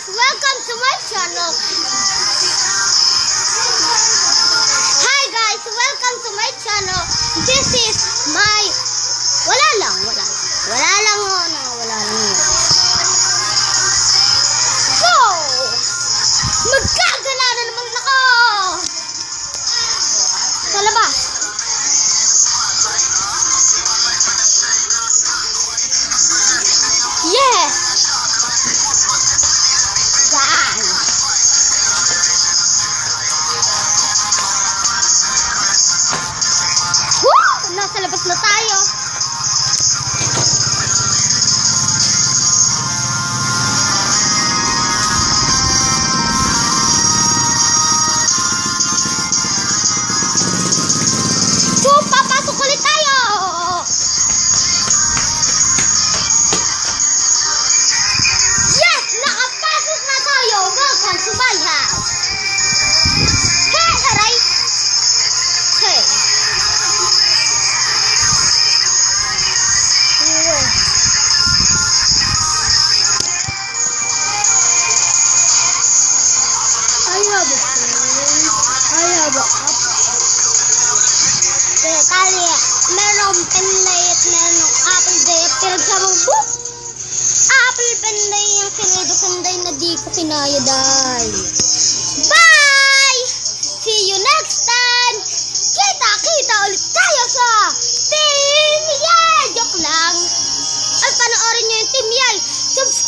guys, welcome to my channel. Hi guys, welcome to my channel. This is my wala lang yun. So, magkagala na naman ako sa labas. Yes! Yan! Woo! Nasa labas na tayo. So, papasok ulit tayo! Yes! Nakapasok na tayo! Welcome to my house! Hey, aray! Hey! I have a cup. Tali, merong penday at merong apple day. Pero sabi ko, apple penday yung kinido penday na di ko kinaya, day. Bye! See you next time! Kita ulit tayo sa Team Yay! Joke lang! At panoorin nyo yung Team Yay! Subscribe!